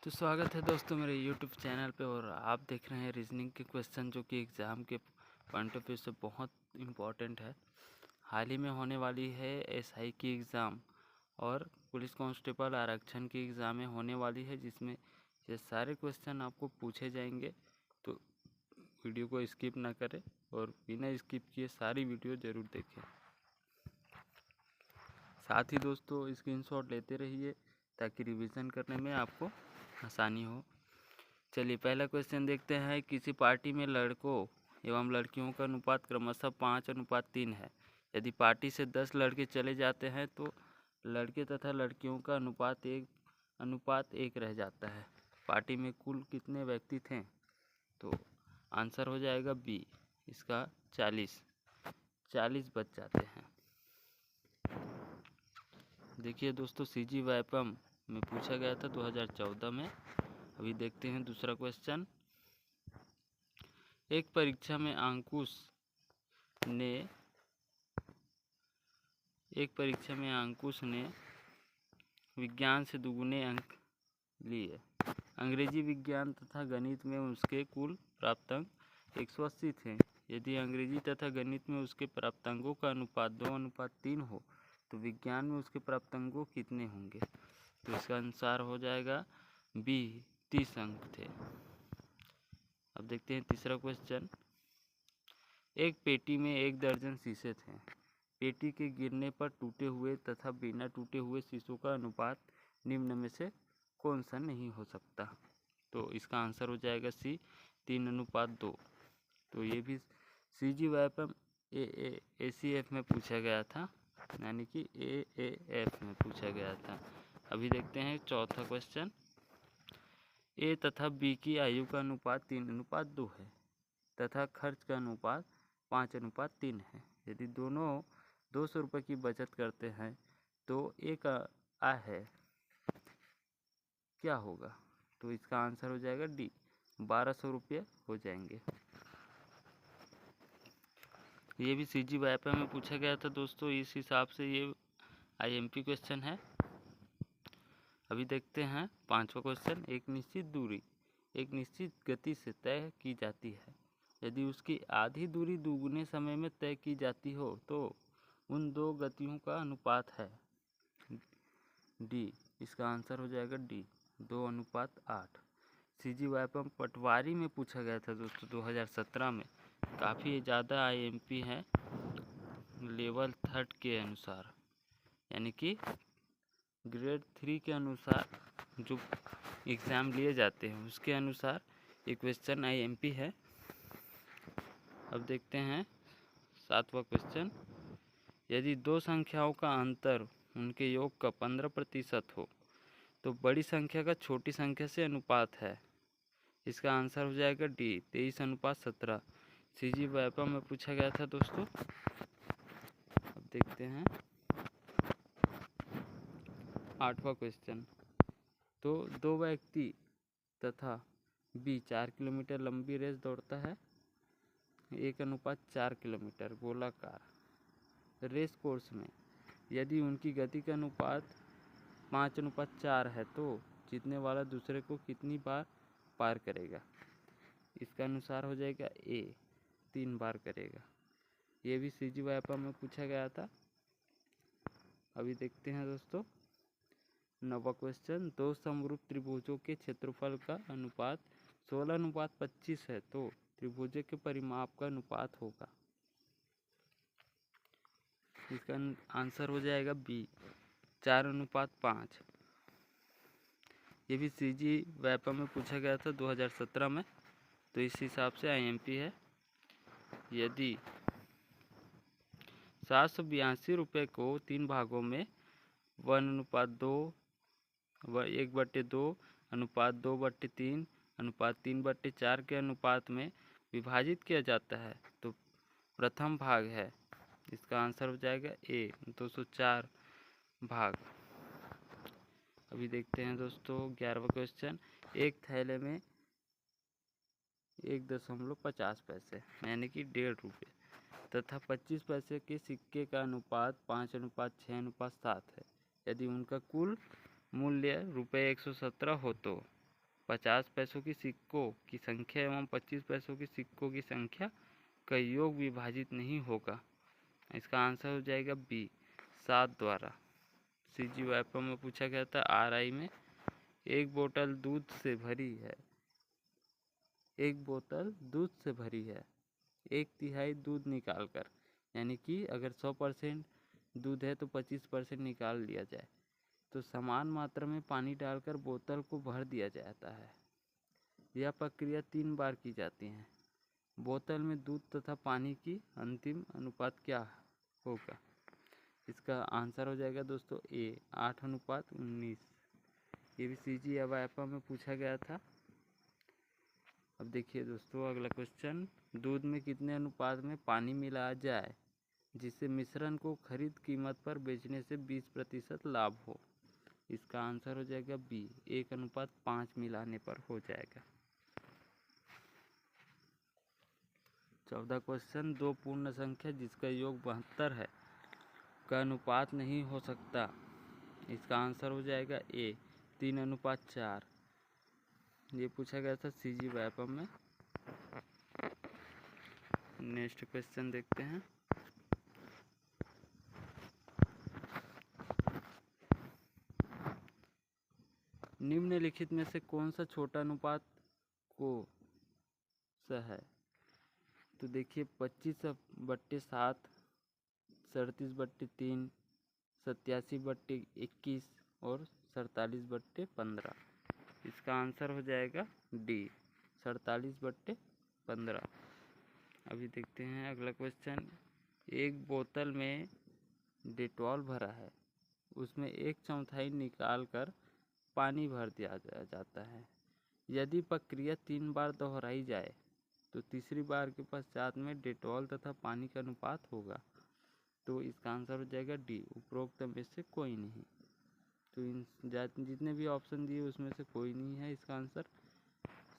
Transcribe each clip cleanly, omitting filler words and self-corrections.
तो स्वागत है दोस्तों मेरे यूट्यूब चैनल पे। और आप देख रहे हैं रीजनिंग के क्वेश्चन जो कि एग्ज़ाम के पॉइंट ऑफ व्यू से बहुत इम्पॉर्टेंट है। हाल ही में होने वाली है एसआई की एग्ज़ाम और पुलिस कांस्टेबल आरक्षण की एग्ज़ामें होने वाली है, जिसमें ये सारे क्वेश्चन आपको पूछे जाएंगे। तो वीडियो को स्किप ना करें और बिना स्किप किए सारी वीडियो ज़रूर देखें। साथ ही दोस्तों स्क्रीनशॉट लेते रहिए ताकि रिवीजन करने में आपको आसानी हो। चलिए पहला क्वेश्चन देखते हैं। किसी पार्टी में लड़कों एवं लड़कियों का अनुपात क्रमशः 5:3 है। यदि पार्टी से 10 लड़के चले जाते हैं तो लड़के तथा लड़कियों का अनुपात 1 रह जाता है। पार्टी में कुल कितने व्यक्ति थे? तो आंसर हो जाएगा बी, इसका 40 बच जाते हैं। देखिए दोस्तों सीजी वाइपम में पूछा गया था 2014 में। अभी देखते हैं दूसरा क्वेश्चन। एक परीक्षा में अंकुश ने विज्ञान से दुगुने अंक लिए। अंग्रेजी विज्ञान तथा गणित में उसके कुल प्राप्तांक 180 थे। यदि अंग्रेजी तथा गणित में उसके प्राप्तांकों का अनुपात 2:3 हो तो विज्ञान में उसके प्राप्तांकों कितने होंगे? तो इसका अनुसार हो जाएगा बी, 30 अंक थे। अब देखते हैं तीसरा क्वेश्चन। एक पेटी में 1 दर्जन शीशे थे। पेटी के गिरने पर टूटे हुए तथा बिना टूटे हुए शीशों का अनुपात निम्न में से कौन सा नहीं हो सकता? तो इसका आंसर हो जाएगा सी, 3:2। तो ये भी सीजी वाइपम ACF में पूछा गया था, यानी कि AAF में पूछा गया था। अभी देखते हैं चौथा क्वेश्चन। ए तथा बी की आयु का अनुपात 3:2 है तथा खर्च का अनुपात 5:3 है। यदि दोनों 200 रुपये की बचत करते हैं तो एक आय है, क्या होगा? तो इसका आंसर हो जाएगा डी, 1200 रुपये हो जाएंगे। ये भी सीजी वाइपा में पूछा गया था दोस्तों, इस हिसाब से ये IMP क्वेश्चन है। अभी देखते हैं पांचवा क्वेश्चन। एक निश्चित दूरी एक निश्चित गति से तय की जाती है। यदि उसकी आधी दूरी दुगुने समय में तय की जाती हो तो उन दो गतियों का अनुपात है डी, इसका आंसर हो जाएगा डी, 2:8। सीजी वाइपम पटवारी में पूछा गया था दोस्तों 2017 में। काफ़ी ज़्यादा IMP है लेवल 3 के अनुसार, यानी कि ग्रेड 3 के अनुसार जो एग्ज़ाम लिए जाते हैं उसके अनुसार ये क्वेश्चन IMP है। अब देखते हैं सातवां क्वेश्चन। यदि दो संख्याओं का अंतर उनके योग का 15% हो तो बड़ी संख्या का छोटी संख्या से अनुपात है। इसका आंसर हो जाएगा डी, 23:17। सीजी वाइपा में पूछा गया था दोस्तों। अब देखते हैं आठवां क्वेश्चन। तो दो व्यक्ति तथा बी 4 किलोमीटर लंबी रेस दौड़ता है। 1:4 किलोमीटर गोलाकार रेस कोर्स में यदि उनकी गति का अनुपात 5:4 है तो जीतने वाला दूसरे को कितनी बार पार करेगा? इसका अनुसार हो जाएगा ए, 3 बार करेगा। ये भी सीजी वाइपा में पूछा गया था। अभी देखते हैं दोस्तों नवा क्वेश्चन। दो समरूप त्रिभुजों के क्षेत्रफल का अनुपात 16:25 है तो त्रिभुज के परिमाप का अनुपात होगा। इसका आंसर हो जाएगा बी, 4:5। ये भी सीजी वाइपा में पूछा गया था 2017 में, तो इस हिसाब से IMP है। यदि 782 रुपये को 3 भागों में 1:2, 1/2, 2/3, 3/4 के अनुपात में विभाजित किया जाता है तो प्रथम भाग है, इसका आंसर हो जाएगा ए, 204 भाग। अभी देखते हैं दोस्तों 11वां क्वेश्चन। एक थैले में 1.50 पैसे यानी कि 1.5 रुपये तथा 25 पैसे के सिक्के का अनुपात 5:6:7 है। यदि उनका कुल मूल्य रुपये 117 हो तो 50 पैसों की सिक्कों की संख्या एवं 25 पैसों की सिक्कों की संख्या का योग विभाजित नहीं होगा। इसका आंसर हो जाएगा बी 7 द्वारा। CGYPO में पूछा गया था RI में, एक बोतल दूध से भरी है, एक बोतल दूध से भरी है, 1/3 दूध निकालकर, यानी कि अगर 100% दूध है तो 25% निकाल लिया जाए तो समान मात्रा में पानी डालकर बोतल को भर दिया जाता है। यह प्रक्रिया 3 बार की जाती है। बोतल में दूध तथा पानी की अंतिम अनुपात क्या होगा? इसका आंसर हो जाएगा दोस्तों ए 8:19। ये भी CGYPO में पूछा गया था। अब देखिए दोस्तों अगला क्वेश्चन, दूध में कितने अनुपात में पानी मिलाया जाए जिससे मिश्रण को खरीद कीमत पर बेचने से 20% लाभ हो? इसका आंसर हो जाएगा बी 1:5 मिलाने पर हो जाएगा। 14 क्वेश्चन, दो पूर्ण संख्या जिसका योग 72 है का अनुपात नहीं हो सकता। इसका आंसर हो जाएगा ए 3:4। ये पूछा गया था CGYPO में। नेक्स्ट क्वेश्चन देखते हैं। निम्नलिखित में से कौन सा छोटा अनुपात को सा है? तो देखिए 25/7, 37/3, 87/21 और 47/15। इसका आंसर हो जाएगा डी 47/15। अभी देखते हैं अगला क्वेश्चन, एक बोतल में डेटॉल भरा है, उसमें 1/4 निकाल कर पानी भर दिया जाता है। यदि प्रक्रिया 3 बार दोहराई जाए तो तीसरी बार के पश्चात में डेटॉल तथा पानी का अनुपात होगा। तो इसका आंसर हो जाएगा डी उपरोक्त में से कोई नहीं। तो इन जितने भी ऑप्शन दिए उसमें से कोई नहीं है इसका आंसर।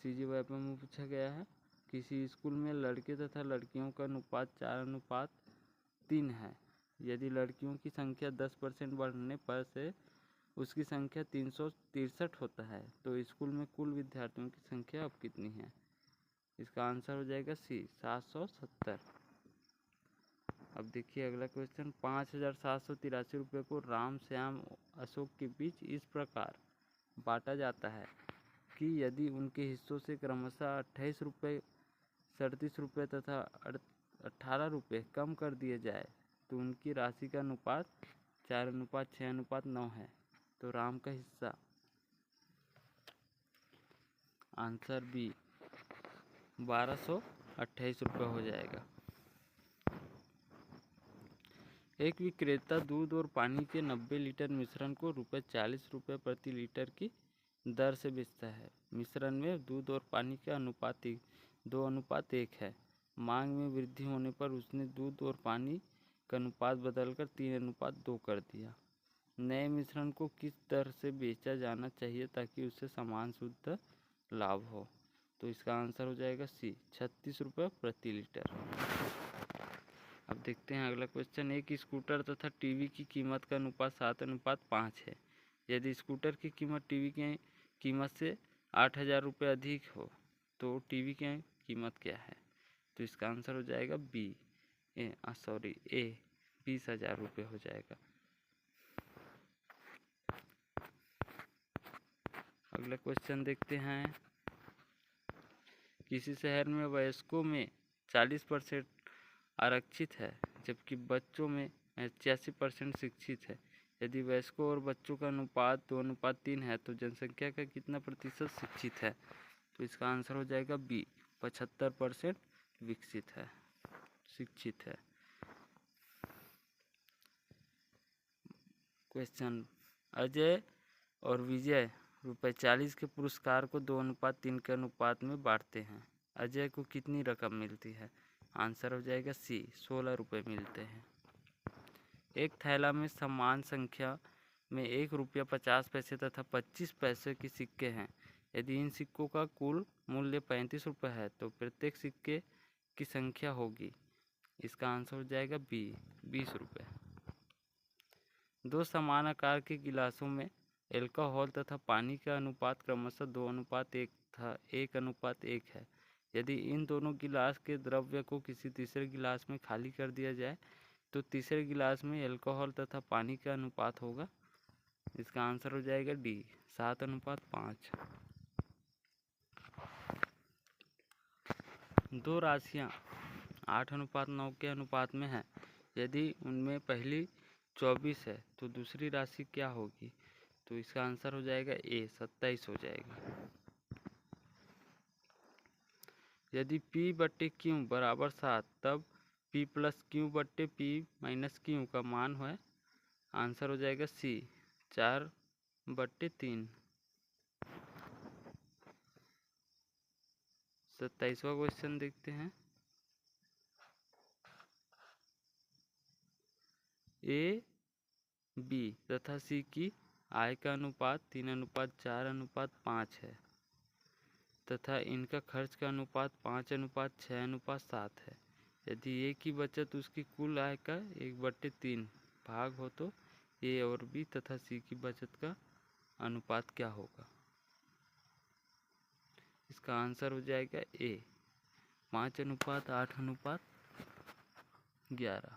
CGYPO में पूछा गया है, किसी स्कूल में लड़के तथा लड़कियों का अनुपात 4:3 है। यदि लड़कियों की संख्या 10% बढ़ने पर से उसकी संख्या 363 होता है तो स्कूल में कुल विद्यार्थियों की संख्या अब कितनी है? इसका आंसर हो जाएगा सी 770। अब देखिए अगला क्वेश्चन, 5,783 रुपये को राम, श्याम, अशोक के बीच इस प्रकार बांटा जाता है कि यदि उनके हिस्सों से क्रमशः 28 रुपये, 37 रुपये तथा 18 रुपये कम कर दिए जाए तो उनकी राशि का अनुपात 4:6:9 है। तो राम का हिस्सा, आंसर बी 1228 रुपये हो जाएगा। एक विक्रेता दूध और पानी के 90 लीटर मिश्रण को ₹40 प्रति लीटर की दर से बेचता है। मिश्रण में दूध और पानी का अनुपात 2:1 है। मांग में वृद्धि होने पर उसने दूध और पानी का अनुपात बदलकर 3:2 कर दिया। नए मिश्रण को किस दर से बेचा जाना चाहिए ताकि उससे समान शुद्ध लाभ हो? तो इसका आंसर हो जाएगा सी 36 रुपये प्रति लीटर। अब देखते हैं अगला क्वेश्चन, एक स्कूटर तथा टीवी की कीमत का अनुपात 7:5 है। यदि स्कूटर की कीमत टीवी की कीमत से 8,000 रुपये अधिक हो तो टीवी की कीमत क्या है? तो इसका आंसर हो जाएगा ए 20,000 रुपये हो जाएगा। अगला क्वेश्चन देखते हैं, किसी शहर में वयस्कों में 40% आरक्षित है जबकि बच्चों में 86% शिक्षित है। यदि वयस्कों और बच्चों का अनुपात 2:3 है तो जनसंख्या का कितना प्रतिशत शिक्षित है? तो इसका आंसर हो जाएगा बी 75% विकसित है, शिक्षित है। क्वेश्चन, अजय और विजय ₹40 के पुरस्कार को 2:3 के अनुपात में बांटते हैं। अजय को कितनी रकम मिलती है? आंसर हो जाएगा सी 16 रुपये मिलते हैं। एक थैला में समान संख्या में ₹1.50 तथा 25 पैसे के सिक्के हैं। यदि इन सिक्कों का कुल मूल्य 35 रुपये है तो प्रत्येक सिक्के की संख्या होगी। इसका आंसर हो जाएगा बी 20 रुपये। दो समान आकार के गिलासों में एल्कोहल तथा पानी का अनुपात क्रमशः 2:1 तथा 1:1 है। यदि इन दोनों गिलास के द्रव्य को किसी तीसरे गिलास में खाली कर दिया जाए तो तीसरे गिलास में एल्कोहल तथा पानी का अनुपात होगा। इसका आंसर हो जाएगा डी, 7:5। दो राशियाँ 8:9 के अनुपात में हैं। यदि उनमें पहली 24 है तो दूसरी राशि क्या होगी? तो इसका आंसर हो जाएगा ए, 27 हो जाएगा। यदि P/Q बराबर 7 तब P+Q/P-Q का मान है, आंसर हो जाएगा सी, 4/3। 27वां क्वेश्चन देखते हैं। ए, बी तथा सी की आय का अनुपात 3:4:5 है तथा इनका खर्च का अनुपात 5:6:7 है। यदि ए की बचत उसकी कुल आय का 1/3 भाग हो तो ए और बी तथा सी की बचत का अनुपात क्या होगा? इसका आंसर हो जाएगा ए, 5:8:11।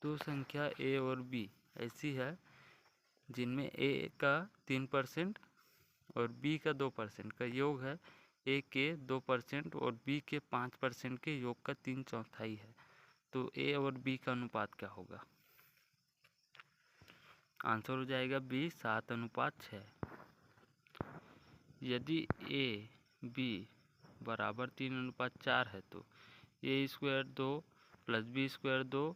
दो संख्या ए और बी ऐसी है जिनमें ए का 3% और बी का 2% का योग है। ए के 2% और बी के 5% के योग का 3/4 है। तो ए और बी का अनुपात क्या होगा? आंसर हो जाएगा बी, 7:6। यदि ए बी बराबर 3:4 है तो A² 2 + B² 2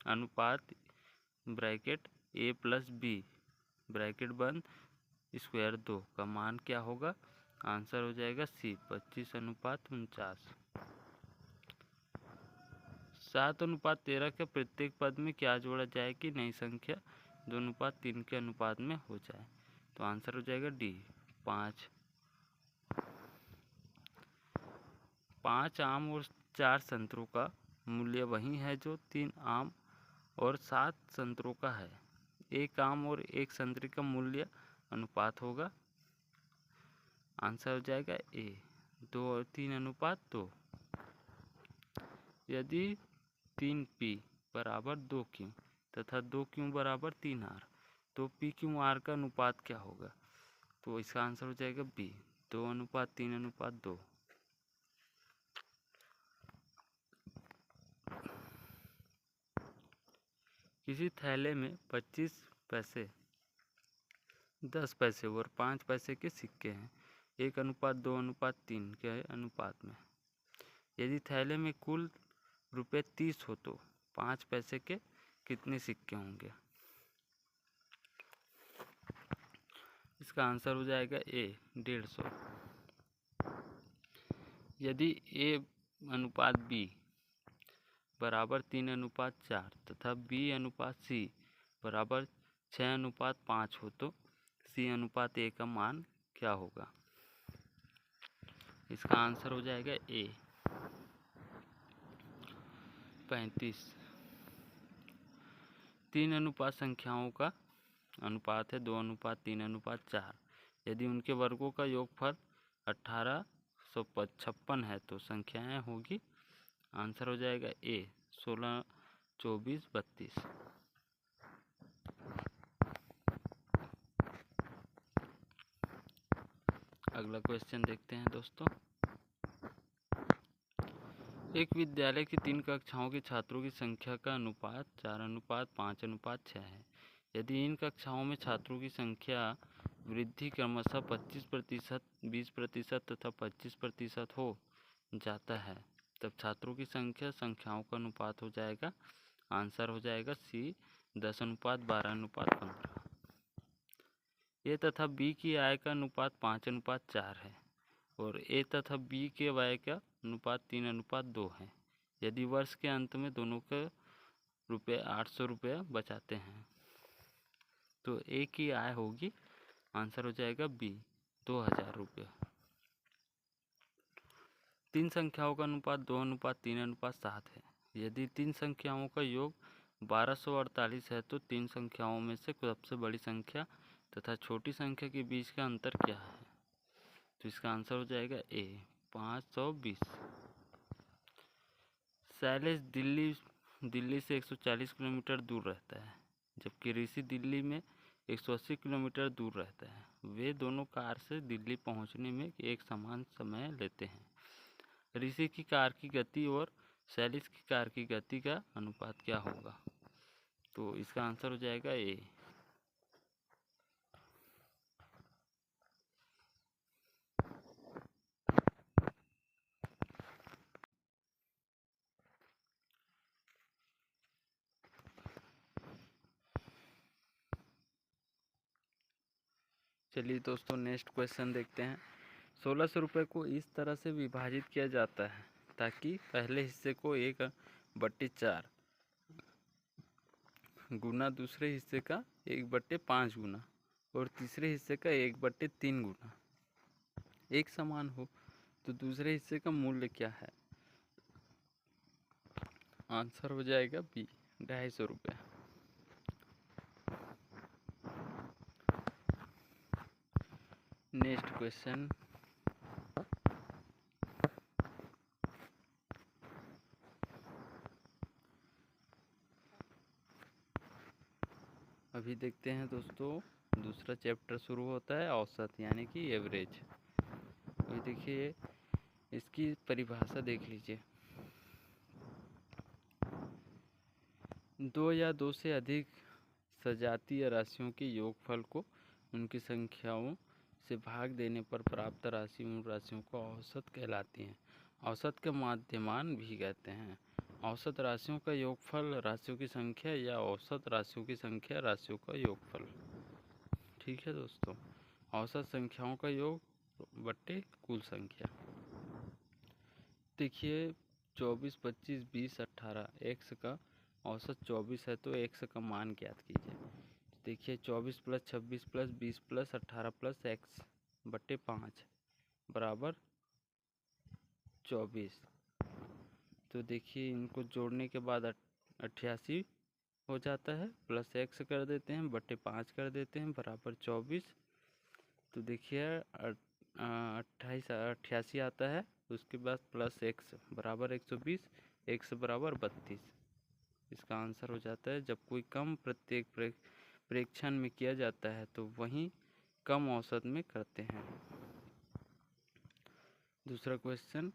अनुपात ब्रैकेट A+B ब्रैकेट बंद स्क्वायर 2 का मान क्या होगा? आंसर हो जाएगा सी, 25:49। 7:13 के प्रत्येक पद में क्या जोड़ा जाए कि नई संख्या 2:3 के अनुपात में हो जाए? तो आंसर हो जाएगा डी, 5। 5 आम और 4 संतरों का मूल्य वही है जो 3 आम और 7 संतरों का है। 1 आम और 1 संतरे का मूल्य अनुपात होगा। आंसर हो जाएगा ए, 2:3:2। यदि 3P बराबर 2Q तथा 2Q बराबर 3R तो PQR का अनुपात क्या होगा? तो इसका आंसर हो जाएगा बी, 2:3:2। किसी थैले में 25 पैसे, 10 पैसे और 5 पैसे के सिक्के हैं 1:2:3 के अनुपात में। यदि थैले में कुल रुपये 30 हो तो 5 पैसे के कितने सिक्के होंगे? इसका आंसर हो जाएगा ए, 150। यदि A/B बराबर 3:4 तथा B/C बराबर 6:5 हो तो C/A का मान क्या होगा? इसका आंसर हो जाएगा ए, 35। 3 अनुपात संख्याओं का अनुपात है 2:3:4। यदि उनके वर्गों का योगफल 1856 है तो संख्याएं होगी। आंसर हो जाएगा ए, 16, 24, 32। अगला क्वेश्चन देखते हैं दोस्तों। एक विद्यालय की 3 कक्षाओं के छात्रों की संख्या का अनुपात 4:5:6 है। यदि इन कक्षाओं में छात्रों की संख्या वृद्धि क्रमशः 25%, 20% तथा 25% हो जाता है तब छात्रों की संख्याओं का अनुपात हो जाएगा। आंसर हो जाएगा सी, 10:12:15। ए तथा बी की आय का अनुपात 5:4 है और ए तथा बी के व्यय का अनुपात 3:2 है। यदि वर्ष के अंत में दोनों के ₹800 बचाते हैं तो ए की आय होगी, आंसर हो जाएगा बी, 2000 रुपये। 3 संख्याओं का अनुपात 2:3:7 है। यदि 3 संख्याओं का योग 1248 है तो 3 संख्याओं में से सबसे बड़ी संख्या तथा छोटी संख्या के बीच का अंतर क्या है? तो इसका आंसर हो जाएगा ए, 520। शैलेश दिल्ली से 140 किलोमीटर दूर रहता है, जबकि ऋषि दिल्ली में 180 किलोमीटर दूर रहता है। वे दोनों कार से दिल्ली पहुंचने में एक समान समय लेते हैं। ऋषि की कार की गति और शैलेश की कार की गति का अनुपात क्या होगा? तो इसका आंसर हो जाएगा ए। चलिए दोस्तों, नेक्स्ट क्वेश्चन देखते हैं। 1600 रुपये को इस तरह से विभाजित किया जाता है ताकि पहले हिस्से को 1/4 गुना, दूसरे हिस्से का 1/5 गुना और तीसरे हिस्से का 1/3 गुना एक समान हो, तो दूसरे हिस्से का मूल्य क्या है? आंसर हो जाएगा बी, 250 रुपये। Next question. अभी देखते हैं दोस्तों, दूसरा चैप्टर शुरू होता है, औसत यानी कि एवरेज। अभी देखिए, इसकी परिभाषा देख लीजिए। 2 या 2 से अधिक सजातीय राशियों के योगफल को उनकी संख्याओं से भाग देने पर प्राप्त राशि उन राशियों को औसत कहलाती है। औसत के माध्यमान भी कहते हैं। औसत राशियों का योगफल राशियों की संख्या या औसत राशियों की संख्या राशियों का योगफल। ठीक है दोस्तों, औसत संख्याओं का योग बट्टे कुल संख्या। देखिए, 24, 25, 20, 18 एक्स का औसत 24 है तो एक्स का मान ज्ञात कीजिए। देखिए, 24 + 26 + 20 + 18 + एक्स बट्टे 5 बराबर 24। तो देखिए, इनको जोड़ने के बाद 88 हो जाता है, प्लस एक्स कर देते हैं, बट्टे 5 कर देते हैं, बराबर 24। तो देखिए 88 आता है, उसके बाद प्लस एक्स बराबर 120, एक्स बराबर 32। इसका आंसर हो जाता है, जब कोई कम प्रत्येक प्रेक्षण में किया जाता है तो वहीं कम औसत में करते हैं। दूसरा क्वेश्चन,